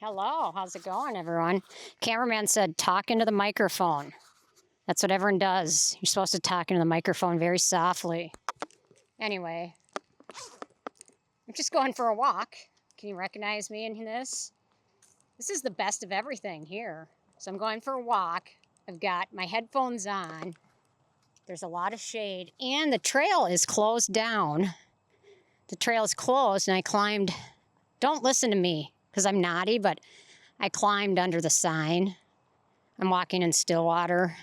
Hello, how's it going, everyone? Cameraman said, talk into the microphone. That's what everyone does. You're supposed to talk into the microphone very softly. Anyway, I'm just going for a walk. Can you recognize me in this? This is the best of everything here. So I'm going for a walk. I've got my headphones on. There's a lot of shade, and the trail is closed down. The trail is closed, and I climbed. Don't listen to me, because I'm naughty, but I climbed under the sign. I'm walking in Stillwater.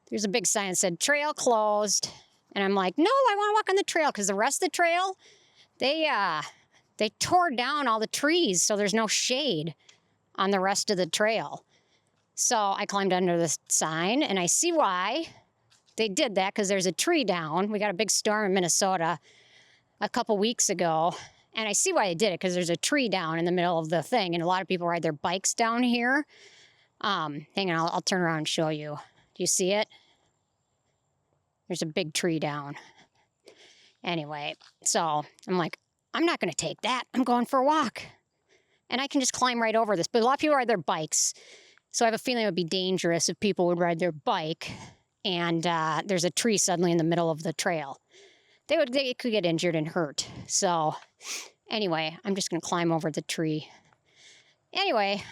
There's a big sign that said, trail closed. And I'm like, no, I want to walk on the trail, because the rest of the trail, they tore down all the trees, so there's no shade on the rest of the trail. So I climbed under the sign, and I see why they did that, because there's a tree down. We got a big storm in Minnesota a couple weeks ago, and I see why they did it, because there's a tree down in the middle of the thing, and a lot of people ride their bikes down here. Hang on, I'll turn around and show you. Do you see it? There's a big tree down. Anyway, so I'm like, I'm not going to take that. I'm going for a walk. And I can just climb right over this. But a lot of people ride their bikes. So I have a feeling it would be dangerous if people would ride their bike and there's a tree suddenly in the middle of the trail. They could get injured and hurt. So anyway, I'm just going to climb over the tree. Anyway,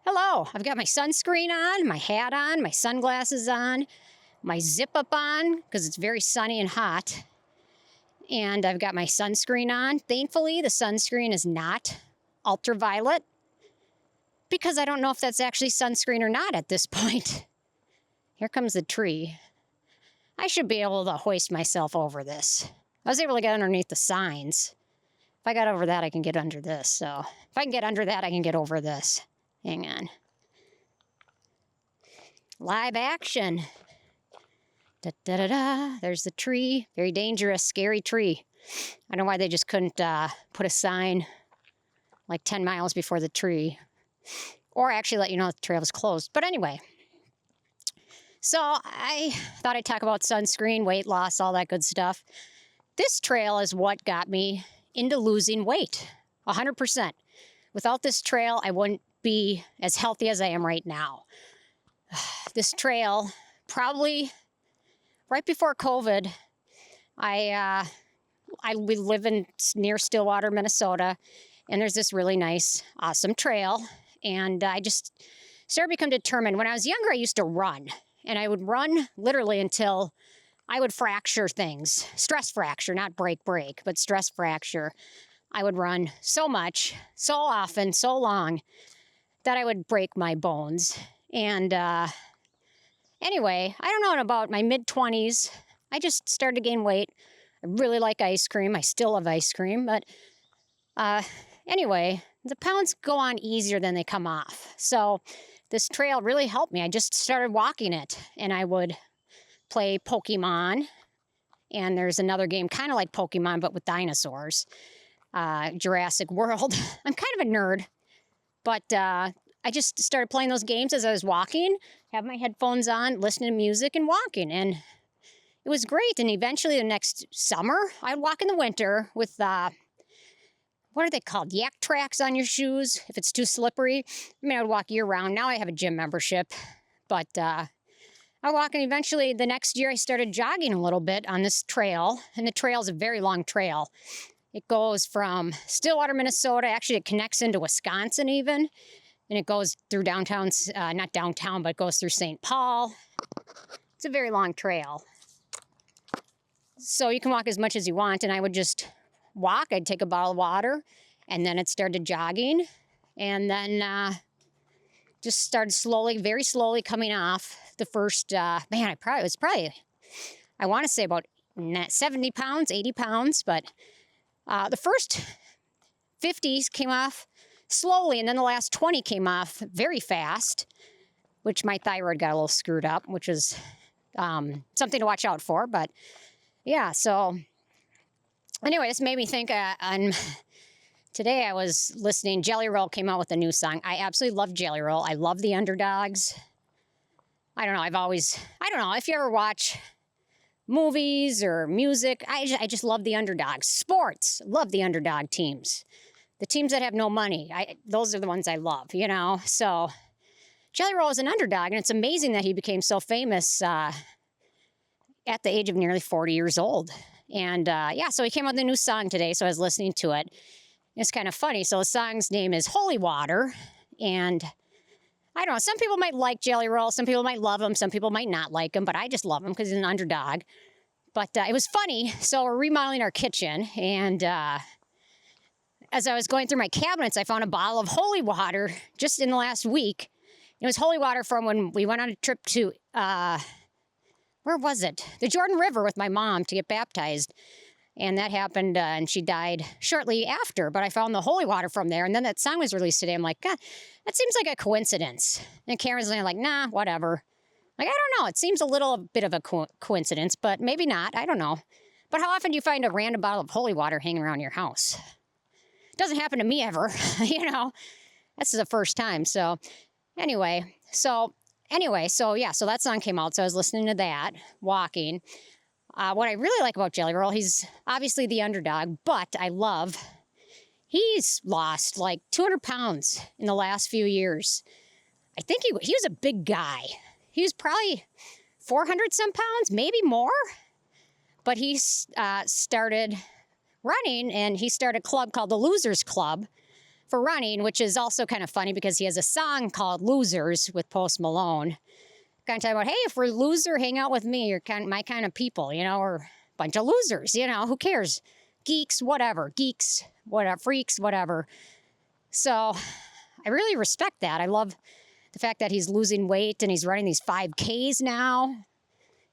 hello. I've got my sunscreen on, my hat on, my sunglasses on, my zip up on because it's very sunny and hot. And I've got my sunscreen on. Thankfully, the sunscreen is not ultraviolet because I don't know if that's actually sunscreen or not at this point. Here comes the tree. I should be able to hoist myself over this. I was able to get underneath the signs. If I got over that, I can get under this. So if I can get under that, I can get over this. Hang on. Live action. Da-da-da-da. There's the tree. Very dangerous, scary tree. I don't know why they just couldn't put a sign like 10 miles before the tree. Or actually let you know that the trail was closed. But anyway. So I thought I'd talk about sunscreen, weight loss, all that good stuff. This trail is what got me into losing weight, 100%. Without this trail, I wouldn't be as healthy as I am right now. This trail, probably right before COVID, we live near Stillwater, Minnesota, and there's this really nice, awesome trail. And I just started to become determined. When I was younger, I used to run. And I would run literally until I would fracture things. Stress fracture, not break, but stress fracture. I would run so much, so often, so long that I would break my bones. And anyway, I don't know, in about my mid-20s, I just started to gain weight. I really like ice cream. I still love ice cream. But anyway, the pounds go on easier than they come off. So this trail really helped me. I just started walking it, and I would play Pokemon. And there's another game kind of like Pokemon, but with dinosaurs. Jurassic World. I'm kind of a nerd, but I just started playing those games as I was walking, have my headphones on, listening to music and walking. And it was great. And eventually the next summer, I'd walk in the winter with, what are they called? Yak tracks on your shoes if it's too slippery. I mean, I would walk year round. Now I have a gym membership, but I walk, and eventually the next year I started jogging a little bit on this trail. And the trail is a very long trail. It goes from Stillwater, Minnesota. Actually, it connects into Wisconsin even. And it goes through downtown, not downtown, but it goes through St. Paul. It's a very long trail. So you can walk as much as you want. And I would just walk. I'd take a bottle of water. And then it started jogging. And then just started slowly, very slowly coming off the first, I want to say about 70 pounds, 80 pounds. But the first 50s came off slowly, and then the last 20 came off very fast, which my thyroid got a little screwed up, which is something to watch out for. But yeah, so anyway, this made me think today I was listening. Jelly Roll came out with a new song. I absolutely love Jelly Roll. I love the Underdogs. I don't know, if you ever watch movies or music, I just love the Underdogs. Sports, love the underdog teams. The teams that have no money, those are the ones I love, you know? So Jelly Roll is an underdog, and it's amazing that he became so famous at the age of nearly 40 years old. And yeah, so he came out with a new song today, so I was listening to it. It's kind of funny. So the song's name is Holy Water, and I don't know, some people might like Jelly Roll, some people might love him, some people might not like him, but I just love him because he's an underdog. But it was funny. So we're remodeling our kitchen, and as I was going through my cabinets, I found a bottle of holy water just in the last week. It was holy water from when we went on a trip to, where was it? The Jordan River with my mom to get baptized. And that happened, and she died shortly after. But I found the holy water from there. And then that song was released today. I'm like, God, that seems like a coincidence. And Karen's like, nah, whatever. Like, I don't know. It seems a little bit of a coincidence, but maybe not. I don't know. But how often do you find a random bottle of holy water hanging around your house? It doesn't happen to me ever, you know. This is the first time. So anyway, so yeah, so that song came out. So I was listening to that, walking. What I really like about Jelly Roll, he's obviously the underdog, but he's lost like 200 pounds in the last few years. I think he was a big guy. He was probably 400 some pounds, maybe more. But he started running, and he started a club called the Losers Club for running, which is also kind of funny because he has a song called Losers with Post Malone. Kind of talking about, hey, if we're loser, hang out with me. You're my kind of people, you know, or a bunch of losers, you know, who cares? Geeks, whatever, freaks, whatever. So I really respect that. I love the fact that he's losing weight and he's running these 5Ks now.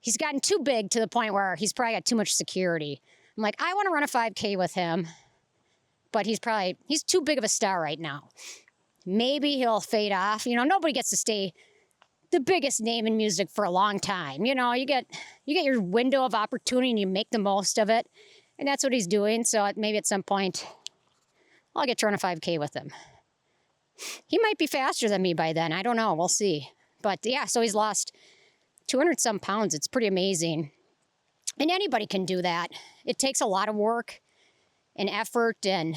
He's gotten too big to the point where he's probably got too much security. I'm like, I want to run a 5K with him, but he's too big of a star right now. Maybe he'll fade off. You know, nobody gets to stay the biggest name in music for a long time. You know, you get your window of opportunity and you make the most of it. And that's what he's doing. So maybe at some point, I'll get to run a 5K with him. He might be faster than me by then. I don't know. We'll see. But yeah, so he's lost 200 some pounds. It's pretty amazing. And anybody can do that. It takes a lot of work and effort. And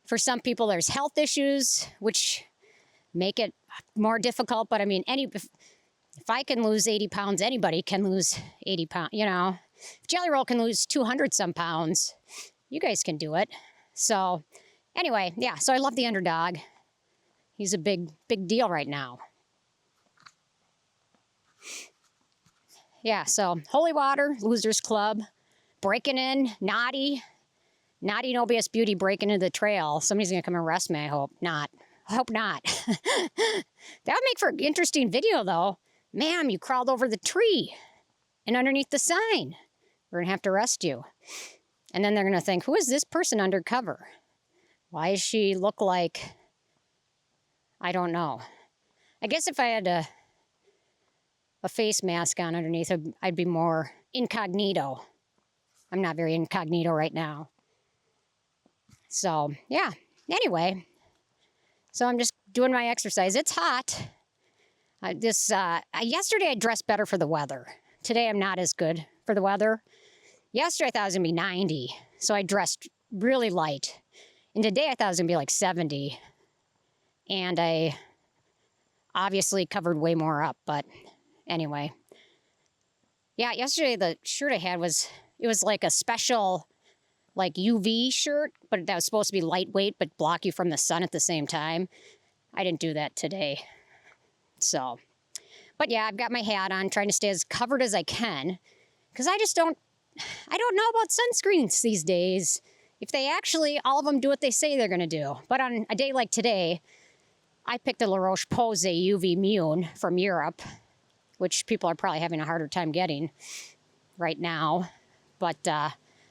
for some people, there's health issues, which make it more difficult. But I mean, if I can lose 80 pounds, anybody can lose 80 pounds, you know. If Jelly Roll can lose 200 some pounds, you guys can do it. So anyway, yeah, so I love the underdog. He's a big deal right now. Yeah, so Holy Water, Losers Club, breaking in, Naughty and OBS Beauty breaking into the trail. Somebody's going to come arrest me, I hope not. I hope not. That would make for an interesting video, though. Ma'am, you crawled over the tree and underneath the sign. We're going to have to arrest you. And then they're going to think, who is this person undercover? Why does she look like... I don't know. I guess if I had a face mask on underneath, I'd be more incognito. I'm not very incognito right now. So, yeah. Anyway... So I'm just doing my exercise. It's hot. Yesterday I dressed better for the weather. Today I'm not as good for the weather. Yesterday I thought it was going to be 90, so I dressed really light. And today I thought it was going to be like 70. And I obviously covered way more up, but anyway. Yeah, yesterday the shirt I had was like a special like UV shirt, but that was supposed to be lightweight but block you from the sun at the same time. I didn't do that today. So, but yeah, I've got my hat on, trying to stay as covered as I can, because I don't know about sunscreens these days. If they actually, all of them do what they say they're going to do. But on a day like today, I picked a La Roche-Posay UV Mune from Europe, which people are probably having a harder time getting right now. But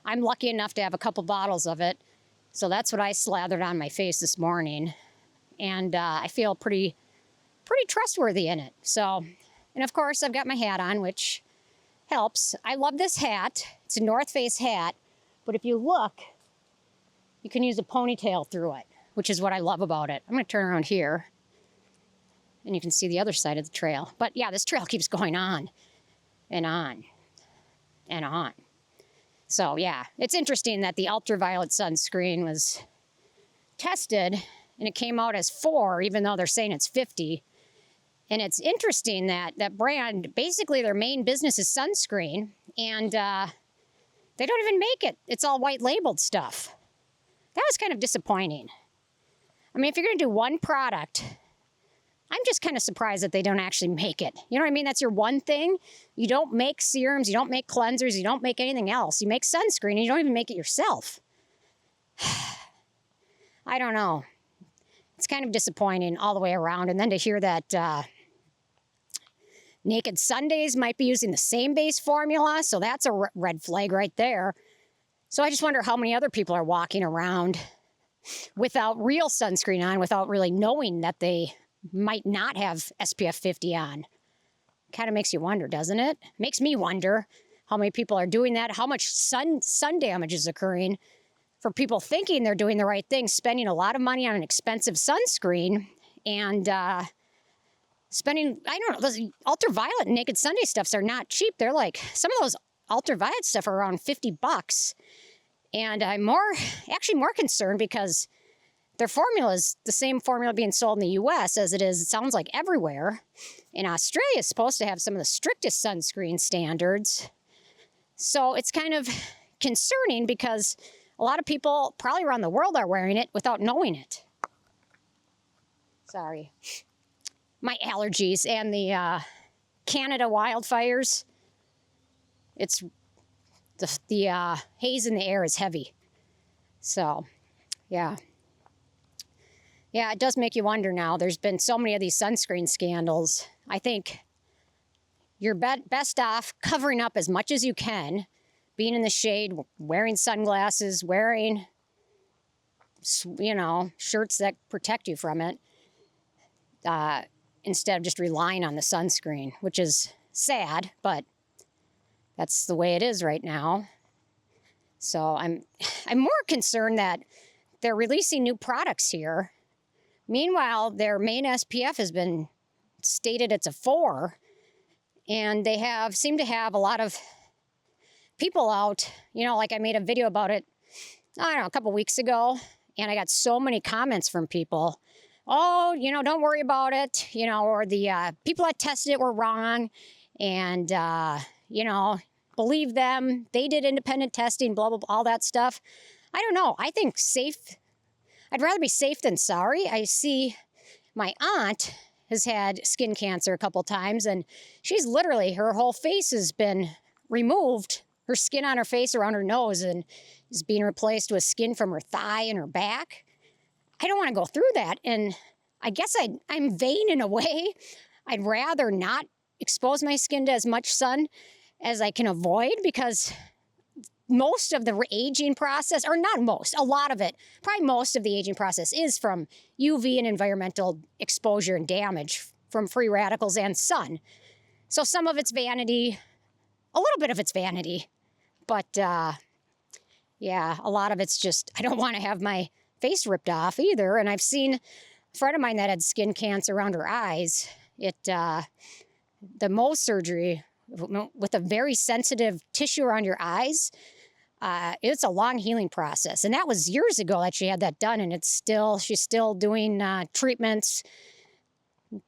I'm lucky enough to have a couple bottles of it. So that's what I slathered on my face this morning. And I feel pretty trustworthy in it. So, and of course, I've got my hat on, which helps. I love this hat. It's a North Face hat. But if you look, you can use a ponytail through it, which is what I love about it. I'm going to turn around here, and you can see the other side of the trail. But yeah, this trail keeps going on and on and on. So yeah, it's interesting that the ultraviolet sunscreen was tested, and it came out as 4, even though they're saying it's 50. And it's interesting that that brand, basically their main business is sunscreen, and they don't even make it. It's all white labeled stuff. That was kind of disappointing. I mean, if you're going to do one product, I'm just kind of surprised that they don't actually make it. You know what I mean? That's your one thing. You don't make serums, you don't make cleansers, you don't make anything else. You make sunscreen, and you don't even make it yourself. I don't know. It's kind of disappointing all the way around. And then to hear that Naked Sundays might be using the same base formula, so that's a red flag right there. So I just wonder how many other people are walking around without real sunscreen on, without really knowing that they might not have SPF 50 on. Kind of makes you wonder, doesn't it? Makes me wonder how many people are doing that, how much sun damage is occurring for people thinking they're doing the right thing, spending a lot of money on an expensive sunscreen, and spending, I don't know, those ultraviolet and Naked Sunday stuffs are not cheap. They're like, some of those ultraviolet stuff are around $50. And I'm actually more concerned because their formula is the same formula being sold in the U.S. as it is, it sounds like, everywhere. And Australia is supposed to have some of the strictest sunscreen standards. So it's kind of concerning because a lot of people probably around the world are wearing it without knowing it. Sorry. My allergies and the Canada wildfires. It's the haze in the air is heavy. So, yeah. Yeah, it does make you wonder now. There's been so many of these sunscreen scandals. I think you're best off covering up as much as you can, being in the shade, wearing sunglasses, wearing, you know, shirts that protect you from it, instead of just relying on the sunscreen, which is sad, but that's the way it is right now. So I'm more concerned that they're releasing new products here. Meanwhile, their main SPF has been stated it's a 4, and they seem to have a lot of people out, you know, like I made a video about it, I don't know, a couple weeks ago, and I got so many comments from people. Oh, you know, don't worry about it, you know, or the people that tested it were wrong, and, you know, believe them. They did independent testing, blah, blah, blah, all that stuff. I don't know. I think I'd rather be safe than sorry. I see my aunt has had skin cancer a couple times, and she's literally, her whole face has been removed. Her skin on her face around her nose and is being replaced with skin from her thigh and her back. I don't want to go through that. And I guess I'm vain in a way. I'd rather not expose my skin to as much sun as I can avoid, because most of the aging process, or not most, a lot of it, probably most of the aging process is from UV and environmental exposure and damage from free radicals and sun. So some of it's vanity, a little bit of it's vanity, but yeah, a lot of it's just, I don't want to have my face ripped off either. And I've seen a friend of mine that had skin cancer around her eyes. The Mohs surgery with a very sensitive tissue around your eyes, it's a long healing process. And that was years ago that she had that done, and she's still doing treatments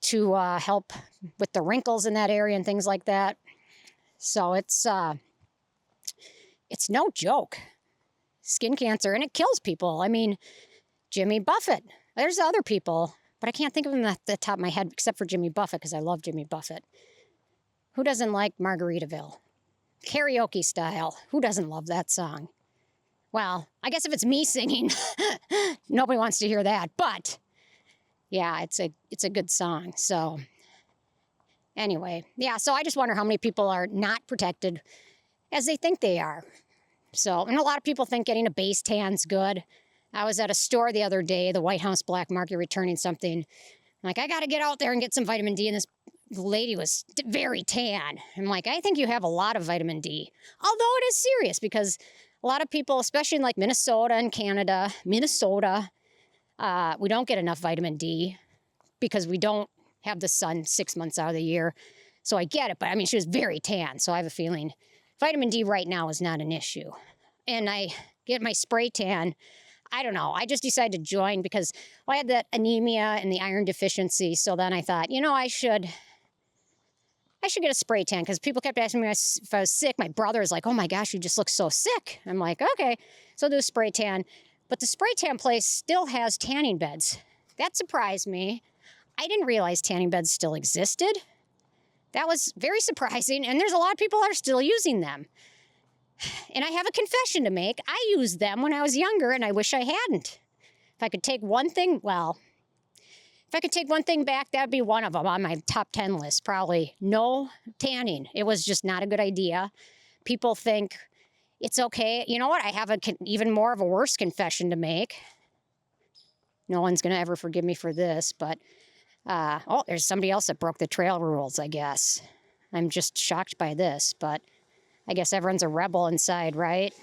to help with the wrinkles in that area and things like that. So it's no joke, skin cancer, and it kills people. I mean, Jimmy Buffett, there's other people, but I can't think of them at the top of my head except for Jimmy Buffett, because I love Jimmy Buffett. Who doesn't like Margaritaville? Karaoke style. Who doesn't love that song? Well, I guess if it's me singing, nobody wants to hear that. But yeah, it's a good song. So anyway, yeah, so I just wonder how many people are not protected as they think they are. So, and a lot of people think getting a base tan's good. I was at a store the other day, the White House Black Market, returning something. I'm like, I got to get out there and get some vitamin D, and this lady was very tan. I'm like, I think you have a lot of vitamin D. Although it is serious, because a lot of people, especially in like Minnesota and Canada, we don't get enough vitamin D because we don't have the sun 6 months out of the year. So I get it, but I mean, she was very tan, so I have a feeling vitamin D right now is not an issue. And I get my spray tan. I don't know. I just decided to join because I had that anemia and the iron deficiency. So then I thought, I should get a spray tan because people kept asking me if I was sick. My brother is like, oh my gosh, you just look so sick. I'm like, okay. So I'll do a spray tan. But the spray tan place still has tanning beds. That surprised me. I didn't realize tanning beds still existed. That was very surprising. And there's a lot of people that are still using them. And I have a confession to make. I used them when I was younger, and I wish I hadn't. If I could take one thing back, that would be one of them on my top 10 list. Probably no tanning. It was just not a good idea. People think it's okay. You know what? I have even more of a worse confession to make. No one's going to ever forgive me for this, but there's somebody else that broke the trail rules, I guess. I'm just shocked by this, but I guess everyone's a rebel inside, right?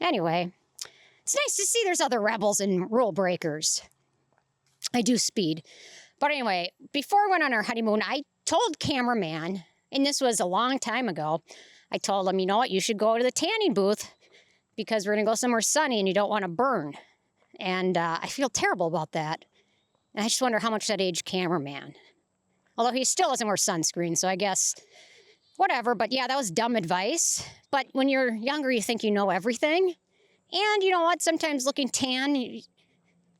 Anyway, it's nice to see there's other rebels and rule breakers. I do speed. But anyway, before we went on our honeymoon, I told cameraman, and this was a long time ago, I told him, you know what, you should go to the tanning booth because we're going to go somewhere sunny and you don't want to burn. And I feel terrible about that. And I just wonder how much that aged cameraman. Although he still doesn't wear sunscreen, so I guess whatever. But yeah, that was dumb advice. But when you're younger, you think you know everything. And you know what? Sometimes looking tan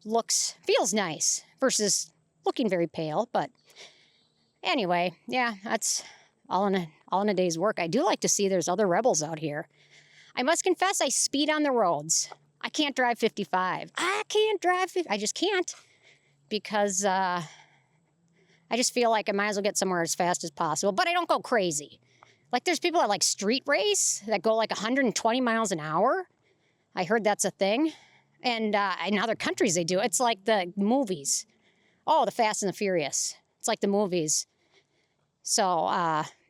feels nice versus looking very pale. But anyway, yeah, that's all in a day's work. I do like to see there's other rebels out here. I must confess, I speed on the roads. I can't drive 55. I can't drive 50. I just can't because I just feel like I might as well get somewhere as fast as possible, but I don't go crazy. Like there's people that like street race that go like 120 miles an hour. I heard that's a thing. And in other countries they do. It's like the movies. Oh, the Fast and the Furious. It's like the movies. So,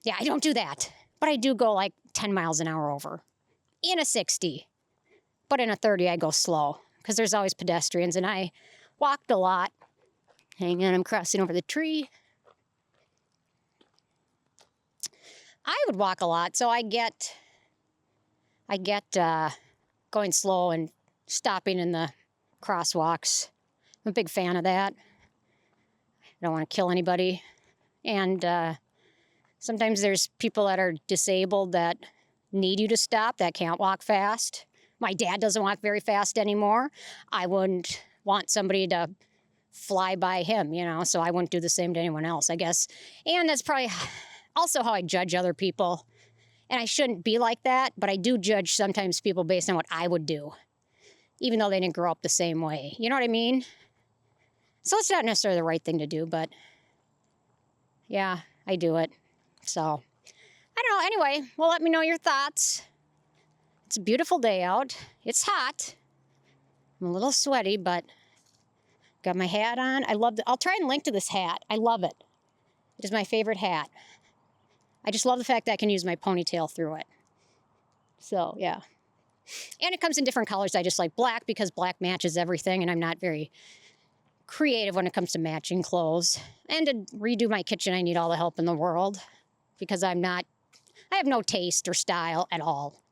yeah, I don't do that. But I do go like 10 miles an hour over in a 60. But in a 30, I go slow because there's always pedestrians. And I walked a lot. Hang on, I'm crossing over the tree. I would walk a lot, so I get going slow and stopping in the crosswalks. I'm a big fan of that. I don't want to kill anybody. And sometimes there's people that are disabled that need you to stop, that can't walk fast. My dad doesn't walk very fast anymore. I wouldn't want somebody to fly by him, so I wouldn't do the same to anyone else, I guess. And that's probably also how I judge other people. And I shouldn't be like that, but I do judge sometimes people based on what I would do, even though they didn't grow up the same way. You know what I mean? So it's not necessarily the right thing to do, but yeah, I do it. So, I don't know. Anyway, well, let me know your thoughts. It's a beautiful day out. It's hot. I'm a little sweaty, but got my hat on. I'll try and link to this hat. I love it. It is my favorite hat. I just love the fact that I can use my ponytail through it. So, yeah. And it comes in different colors. I just like black because black matches everything, and I'm not very creative when it comes to matching clothes. And to redo my kitchen, I need all the help in the world because I have no taste or style at all.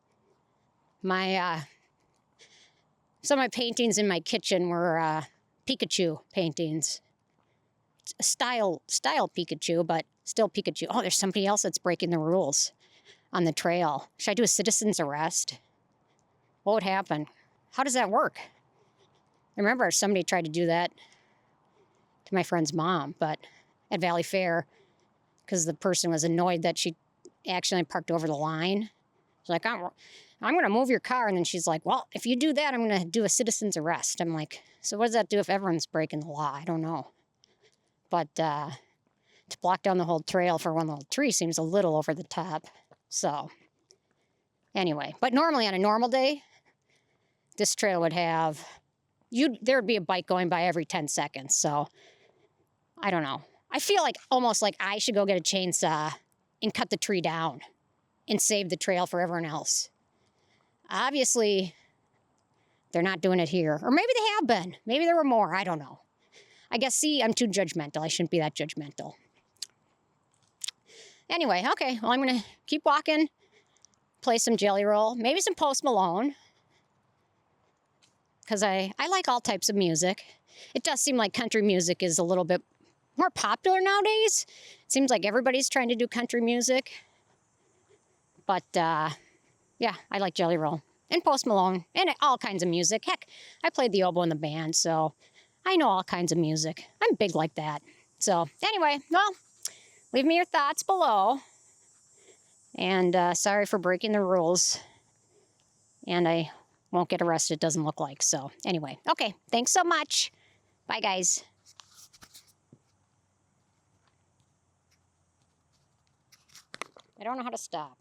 Some of my paintings in my kitchen were Pikachu paintings. Style Pikachu, but still Pikachu. Oh, there's somebody else that's breaking the rules on the trail. Should I do a citizen's arrest? What would happen? How does that work? I remember somebody tried to do that to my friend's mom, but at Valley Fair, because the person was annoyed that she accidentally parked over the line. She's like, I'm going to move your car. And then she's like, well, if you do that, I'm going to do a citizen's arrest. I'm like, so what does that do if everyone's breaking the law? I don't know. But to block down the whole trail for one little tree seems a little over the top. So anyway, but normally on a normal day, this trail would have, there would be a bike going by every 10 seconds. So I don't know. I feel like almost like I should go get a chainsaw and cut the tree down and save the trail for everyone else. Obviously, they're not doing it here. Or maybe they have been. Maybe there were more. I don't know. I guess, see, I'm too judgmental. I shouldn't be that judgmental. Anyway, okay. Well, I'm going to keep walking. play some Jelly Roll, maybe some Post Malone. Because I like all types of music. It does seem like country music is a little bit more popular nowadays. It seems like everybody's trying to do country music. But, yeah, I like Jelly Roll and Post Malone and all kinds of music. Heck, I played the oboe in the band, so I know all kinds of music. I'm big like that. So, anyway, well, leave me your thoughts below. And sorry for breaking the rules. And I won't get arrested, doesn't look like. So, anyway, okay, thanks so much. Bye, guys. I don't know how to stop.